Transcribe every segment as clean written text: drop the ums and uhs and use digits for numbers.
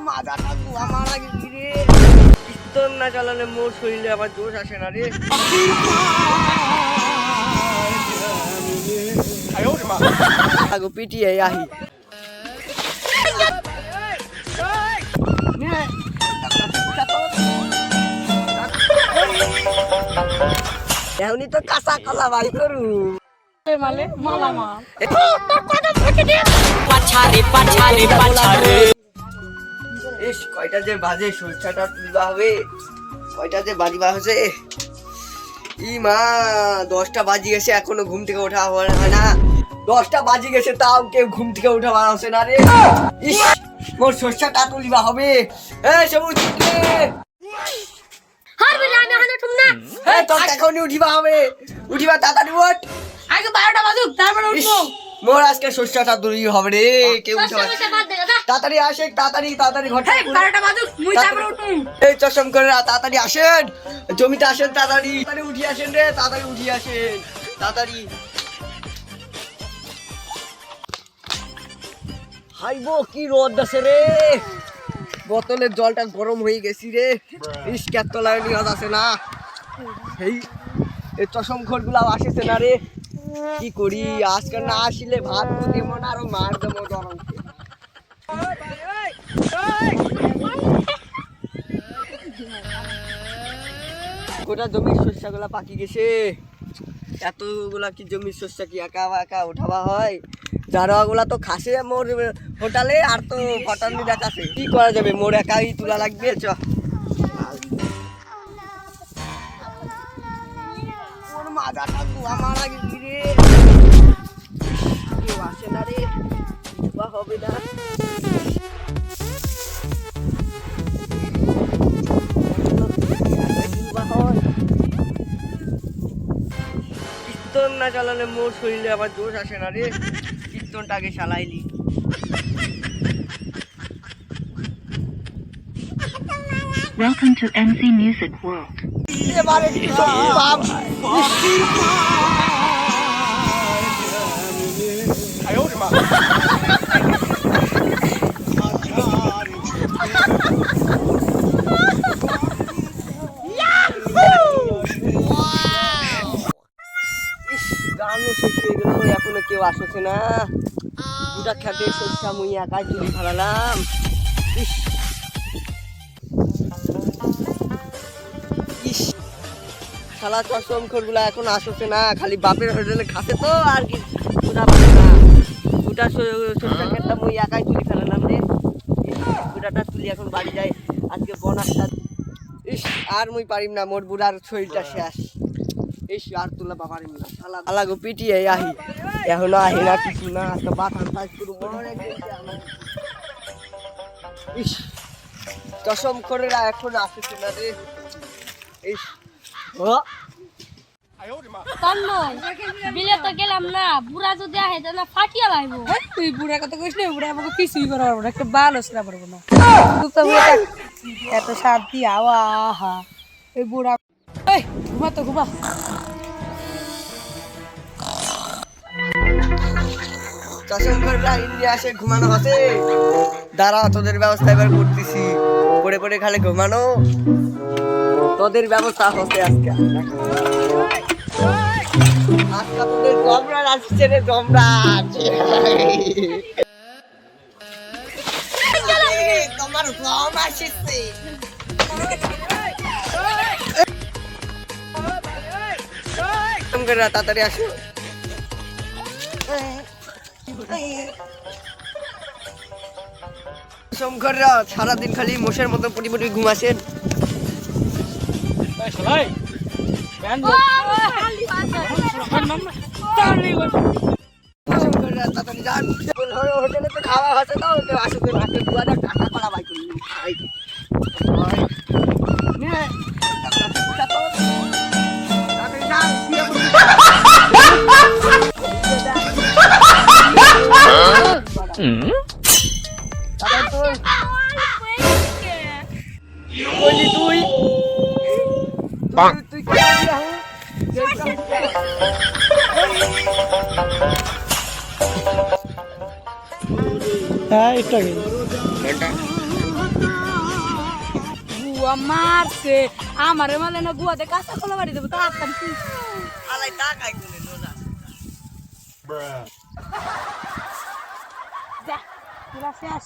মাথাটা ধোয়া মারা গেছি রে। পিস্তল না চালালে মোর শরীরে আবার জোশ আসে না রে। আগো পিটিয়ে আহি এখনই তো কাঁচা কলা বাই করু মালে মালামাল ইস কয়টা যে বাজে সরষাটা তুলবা হবে, কয়টা যে বাজিবা হচ্ছে। ই মা 10টা বাজি গেছে এখনো ঘুম থেকে ওঠা হয় না। 10টা বাজি গেছে তাও কেউ ঘুম থেকে ওঠা হচ্ছে না রে। ইস মোর সরষাটা তুলিবা হবে। সবুজ এখনই উঠিবা হবে, উঠিবা তাড়াতাড়ি ওঠ। আগে 12টা বাজুক তারপরে উঠবো। মোর আজকে সরষাটা তুলি হবে রে। কেউ তাড়াতাড়ি আসে, তাড়াতাড়ি ঘর 12টা বাজুক মুই তারপরে উঠুম। এই চশম করে তাড়াতাড়ি আসেন, জমিতে আসেন, তাড়াতাড়ি উঠি আসেন রে, তাড়াতাড়ি উঠি আসেন তাড়াতাড়ি। হাইবো কি রোদ আছে রে, বোতলের জলটা গরম হয়ে গেছি রে। ইস কেতলায় নিয়াজ আছে না, এই চশম খোলগুলো আসেছে না রে। কি করি আজকে না আসলে ভাত দেব না, আরো মার দেবো গরম। গোটা জমির শস্যগুলা পাকি গেছে। এতগুলা কি জমির শস্য কি একা একা উঠাবা হয়? জারোয়াগুলা তো খাসে মোর হোটেলে, আর তো ফটানি দেখাছে। কি করা যাবে, মোর একাই তুলা লাগবে। চ মোর মাথাটা ধোয়া মারা গেছি রে। কেউ আসে না রে, বা হবে না। কীর্তন না চালালে মোর শরীরে আবার জোশ আসে না রে। কীর্তনটাকে চালাইলি। Welcome to MC Music World. এবারে কি বাপ গানও শেষ হয়ে গেল, এখনো কেউ আসছে না। দুটা খেতে সস্তা মুই একাই তুলি ফেলালাম। ইস শালা চশম খোরগুলা এখন আসছে না, খালি বাপের হোটেলে খাসে তো আর কি দুটা পাবে না। দুটা সস্তা খেতটা মুই একাই তুলি ফেলালাম রে। দুটাটা তুলি এখন বাড়ি যায় আজকে বনাসটা। ইস আর মুই পারিম না, মোর বুড়ার শরীরটা শেষ। ইস আর তুলা পারিম না, শালা গো পিটিয়ে আহি এখনো আহি না কিছু না। আজকে বাথান সাইজ পুরো মনে ইস চশম খোরেরা এখন আসছে না রে। ইস বিলে তো গেলাম না, বুড়া যদি আহে তাহলে ফাটিয়া লাগবো। তুই বুড়া কথা কইস না, বুড়া আমাকে কিছুই করা পারবো না, একটা বাল আসতে পারবো না। এত শান্তি আওয়া আহা এই বুড়া। এই ঘুমা তো ঘুমা। চশম খোরেরা ইন্ডিয়া আসে ঘুমানো হচ্ছে। দাঁড়া তোদের ব্যবস্থা এবার করতেছি, পড়ে পড়ে খালি ঘুমানো তোদের ব্যবস্থা হচ্ছে আজকে। আজকে তোদের জমরাজ আসছে রে, জমরাজ। তোমার জম আসছে। তাড়াতাড়ি আসো। শঙ্কররা সারাদিন খালি মোষের মতো পটি পটি ঘুমাসেন। হোটেলে তো খাওয়া হচ্ছে তো আসতে ভাতে দুয়ারে টাকা করা বাই করি। তুই হ্যাঁ এটা মারছে আমারে মানে না গুয়াতে কাঁচা কলা বাড়ি দেবো তাড়াতাড়ি তুই আলাই টাকাই কোনে নোনা যা তোরা শেষ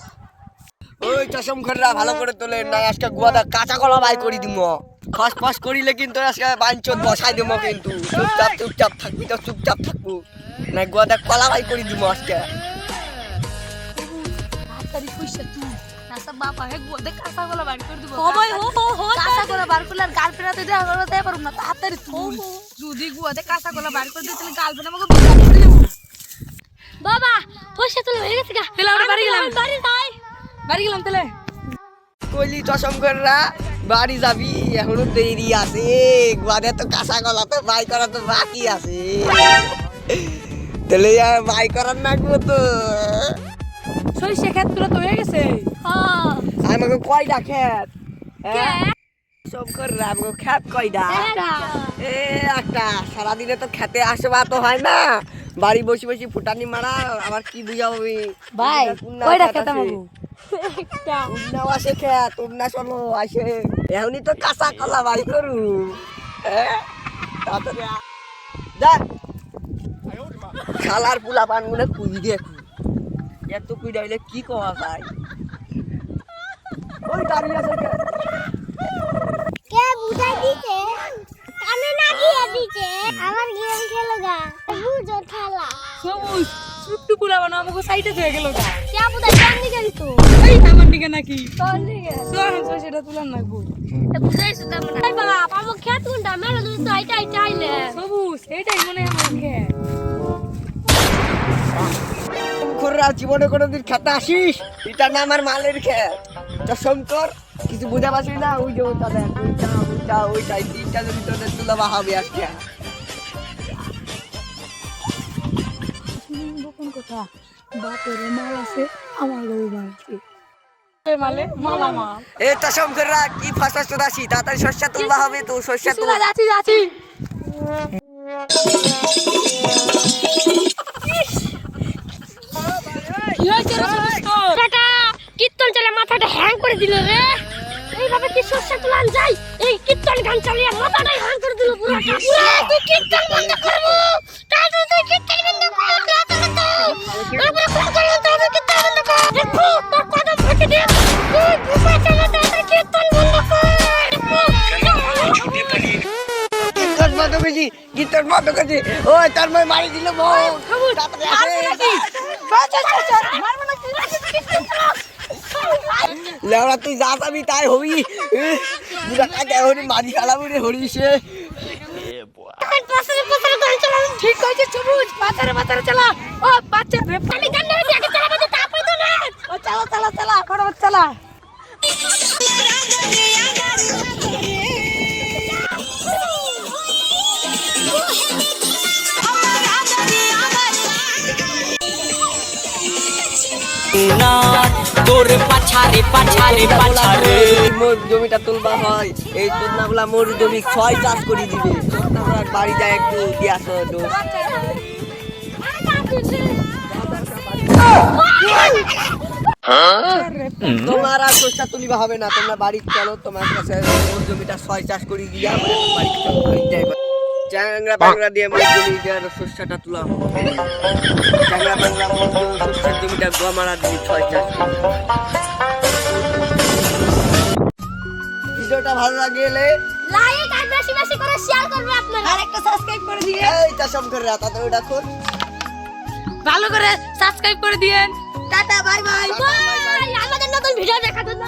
ওই চশম খররা ভালো করে তোলে না আজকে গুয়াদা কাঁচা কলা বাই করি দিমু খস খস করিলে কিন্তু আজকে বাঞ্চত বসাই দিমু কিন্তু চুপচাপ থাকবি তো চুপচাপ থাকবো না গুয়াদা কলা বাই করি দিমু আজকে তাড়াতাড়ি পয়সা তুই নাসা বাবা হে গোদে কাঁচা গলা বাড়ি করে দিব সবাই হো কাঁচা কলা বার করলে আর গার্লফ্রেন্ডে দেওয়া করতে পারব না তাড়াতাড়ি তুই যদি গুয়াতে কাঁচা গলা বাড়ি করে দিতে তাহলে গার্লফ্রেন্ড আমাকে বিয়ে করে দেব বাবা পয়সা তুলে হয়ে গেছে গা তাহলে আমরা বাড়ি গেলাম। বাড়ি যাই বাড়ি গেলাম তাহলে কইলি চশম খররা বাড়ি যাবি এখনো দেরি আছে গুয়াদা তো কাঁচা কলা তো বাই করা তো বাকি আছে তাহলে আর বাই করার নাকবো তো সরিষা ক্ষেত গুলো তো হয়ে গেছে হ্যাঁ আমাকে কয়টা খেত কে সব খররা আমাকে খেত কয়টা একটা এ একটা সারাদিনে তো খেতে আসবা তো হয় না বাড়ি বসে বসে ফুটানি মারা আবার কি বুঝা হবে ভাই কয়টা খেতে মাগো একটা উন্নাও আসে খেত উন্না চলো আসে এখনই তো কাঁচা কলা বাড়ি করু তাড়াতাড়ি যা শালার পুলা পান গুলো কুই দেখু এত কুই ডাইলে কি কওয়া যায় ওই দাঁড়িয়ে আছে কে? কে বুঝাই দিছে কানে না দিয়ে দিছে আমার গেম খেলো গা বুঝো খেলা সবুজ ছোট্ট পুলা বানা আমাকে সাইডে হয়ে গেল গা কে বুঝাই কোন দিকে দিছো এই আমার দিকে নাকি কোন দিকে সোহান সেটা তুলার নাকবো তা বুঝাইছ না মানে আই বাবা পাবো খেত কোনটা মেলা যদি তো আইটা আইলে সবুজ এটাই মনে হয় আমার ক্ষেত খররা জীবনে কোনোদিন খেতে আসিস এটা না আমার মালের খেত তো শঙ্কর কিছু বুঝা পাচ্ছি না ওই যে ওইটা দেখ ওইটাই তিনটা যদি তোদের তুলাবা হবে আজকে কোন কথা বাপের মাল আছে আমার মাল আছে মালে মালা মাল এ তো শঙ্কররা কি ফাঁসা চোদাসি তাড়াতাড়ি শস্য তুলবা হবে তো শস্য তুল যাচ্ছি যাচ্ছি কি হয়েছে রে সবুজ তোর? টাটা কীর্তন চালে মাথাটা হ্যাং করে দিল রে এইভাবে কি শস্য তুলান যাই এই কীর্তন গান চালিয়ে মাথাটাই হ্যাং করে দিল পুরাটা পুরা তুই কীর্তন বন্ধ করবো টাটা তুই কীর্তন বন্ধ কর টাটা তো আমরা ফোন করলাম তো আমি কীর্তন বন্ধ কর দেখো তোর কথা ফাটে দে তুই বুঝা চালা টাটা কীর্তন বন্ধ কর কীর্তন বন্ধ করেছি ও তার মই মারি দিল বউ তাড়াতাড়ি আসে। লেওড়া তুই যা পাবি তাই হবি বুড়া কাকে হরি মারি খালাবি রে হরিসে ঠিক কইছে সবুজ পাতারে পাতারে চালা ও বাচ্চা পানি গান্ডা হইছে আগে চালা বাদে তারপরে তো না ও চালা চালা চালা ফটাফট চালা তোর পাছারে পাছারে পাছারে মোর জমিটা তুলবা হয় এই তোর না বলা মোর জমি 6 চাষ করে দিবে তোর না বলা বাড়ি যায় একটু দিয়ে আসো তো তোমার আর শস্য তুলিবা হবে না তোমরা বাড়ি চলো তোমার কাছে মোর জমিটা 6 চাষ করে দিয়া আমরা বাড়ি চলো বাড়ি যাই চ্যাংরা বাংলা দিয়ে মোর জমিটার শস্যটা তুলা হবে চ্যাংরা বাংলা মোর শস্যের জমিটা গোমারা দিয়ে 6 চাষ করে ভিডিওটা ভালো লাগলে লাইক আর বেশি বেশি করে শেয়ার করবে আপনারা আর একটা সাবস্ক্রাইব করে দিয়ে এই চাষম করে তাড়াতাড়ি ওটা কর ভালো করে সাবস্ক্রাইব করে দিয়েন টাটা বাই বাই বাই আমাদের নতুন ভিডিও দেখার জন্য